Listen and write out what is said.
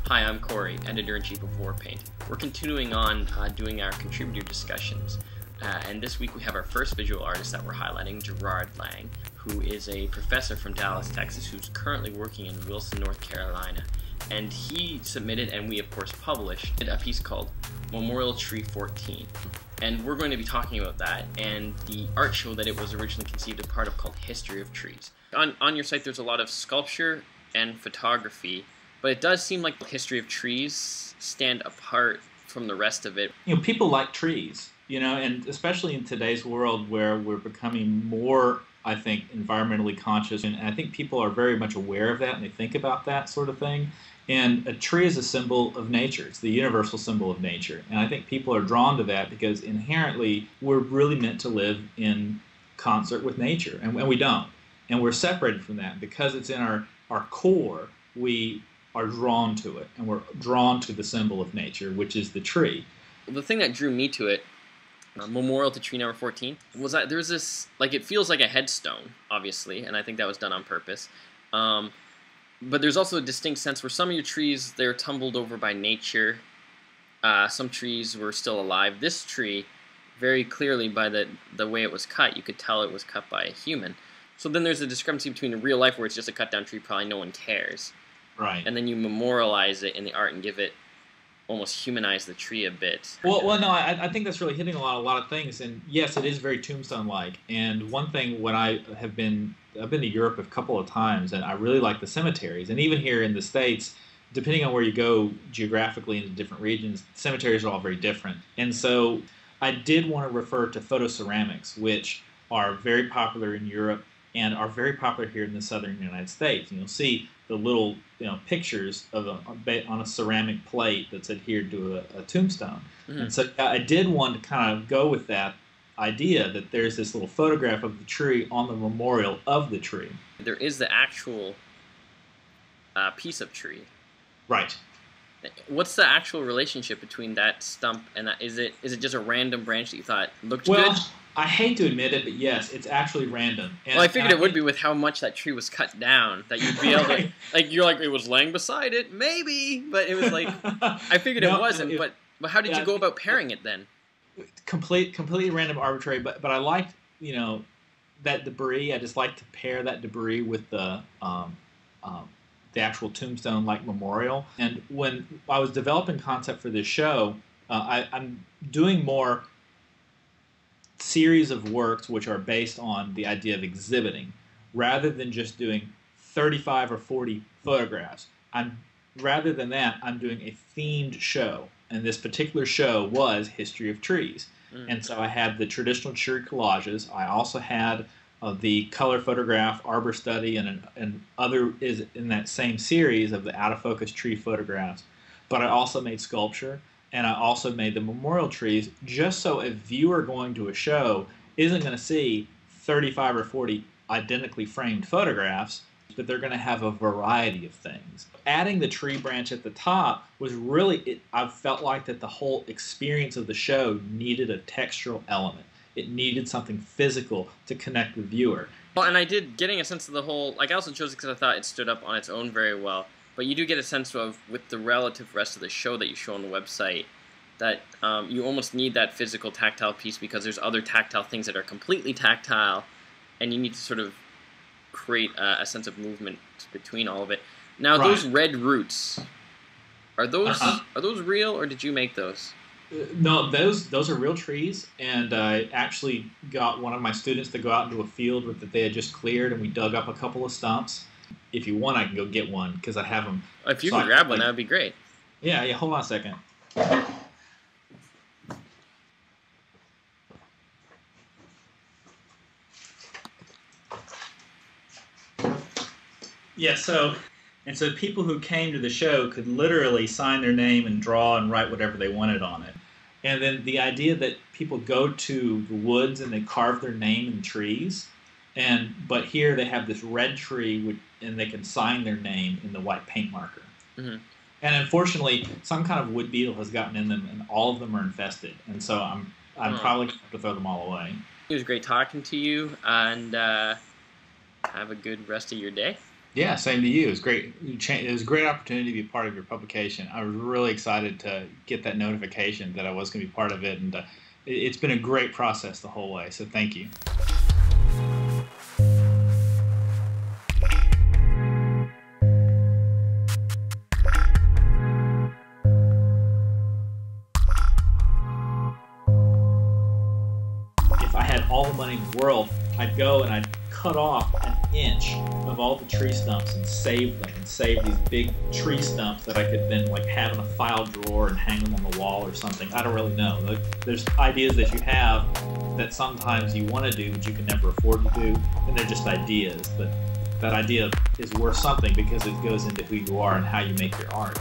Hi, I'm Corey, Editor-in-Chief of Warpaint. We're continuing on doing our contributor discussions, and this week we have our first visual artist that we're highlighting, Gérard Lange, who is a professor from Dallas, Texas, who's currently working in Wilson, North Carolina. And he submitted, and we of course published, a piece called Memorial Tree 14. And we're going to be talking about that and the art show that it was originally conceived as part of called History of Trees. On your site there's a lot of sculpture and photography, but it does seem like the History of Trees stand apart from the rest of it. You know, people like trees, you know, and especially in today's world where we're becoming more, I think, environmentally conscious, and I think people are very much aware of that and they think about that sort of thing. And a tree is a symbol of nature. It's the universal symbol of nature. And I think people are drawn to that because inherently we're really meant to live in concert with nature, and we don't. And we're separated from that. Because it's in our core, we are drawn to it, and we're drawn to the symbol of nature, which is the tree. The thing that drew me to it, Memorial to Tree number 14, was that there's this, like, it feels like a headstone, obviously, and I think that was done on purpose. But there's also a distinct sense where some of your trees, they're tumbled over by nature. Some trees were still alive. This tree, very clearly by the way it was cut, you could tell it was cut by a human. So then there's a discrepancy between the real life where it's just a cut down tree, probably no one cares. Right. And then you memorialize it in the art and give it, almost humanize the tree a bit. Well, no, I think that's really hitting a lot of things. And yes, it is very tombstone-like. And one thing when I've been to Europe a couple of times, and I really like the cemeteries. And even here in the States, depending on where you go geographically into different regions, cemeteries are all very different. And so I did want to refer to photoceramics, which are very popular in Europe and are very popular here in the southern United States. And you'll see the little pictures of on a ceramic plate that's adhered to a tombstone. Mm-hmm. And so I did want to kind of go with that idea that there's this little photograph of the tree on the memorial of the tree. There is the actual piece of tree. Right. What's the actual relationship between that stump and that? Is it just a random branch that you thought looked good? Well, I hate to admit it, but yes, it's actually random. And, well, I figured it would be with how much that tree was cut down, that you'd be able to, like, you're like, it was laying beside it, maybe, but it was like, I figured it wasn't, but how did you go about pairing it then? Completely random, arbitrary, but I liked, that debris. I just like to pair that debris with the actual tombstone-like memorial. And when I was developing concept for this show, I'm doing more series of works which are based on the idea of exhibiting, rather than just doing 35 or 40 photographs. Rather than that, I'm doing a themed show. And this particular show was History of Trees. And so I had the traditional tree collages. I also had the color photograph, arbor study, and other is in that same series of the out-of-focus tree photographs. But I also made sculpture, and I also made the memorial trees, just so a viewer going to a show isn't going to see 35 or 40 identically framed photographs, but they're going to have a variety of things. Adding the tree branch at the top was really, I felt like that the whole experience of the show needed a textural element. It needed something physical to connect the viewer. Well, and I did, getting a sense of the whole, like, I also chose it because I thought it stood up on its own very well. But you do get a sense of, with the relative rest of the show that you show on the website, that you almost need that physical tactile piece because there's other tactile things that are completely tactile, and you need to sort of create a sense of movement between all of it. Now, right. Those red roots, are those real, or did you make those? No, those are real trees, and I actually got one of my students to go out into a field that they had just cleared, and we dug up a couple of stumps. If you want, I can go get one, because I have them. If you can grab one, that would be great. Yeah, hold on a second. Yeah, so people who came to the show could literally sign their name and draw and write whatever they wanted on it. And then the idea that people go to the woods and they carve their name in trees, but here they have this red tree and they can sign their name in the white paint marker. Mm-hmm. And unfortunately, some kind of wood beetle has gotten in them, and all of them are infested. And so I'm probably going to have to throw them all away. It was great talking to you, and have a good rest of your day. Yeah, same to you. It was great. It was a great opportunity to be part of your publication. I was really excited to get that notification that I was going to be part of it, and it's been a great process the whole way. So thank you. If I had all the money in the world, I'd go and I'd cut off an inch of all the tree stumps and save them, and save these big tree stumps that I could then like have in a file drawer and hang them on the wall or something. I don't really know. There's ideas that you have that sometimes you want to do but you can never afford to do, and they're just ideas, but that idea is worth something because it goes into who you are and how you make your art.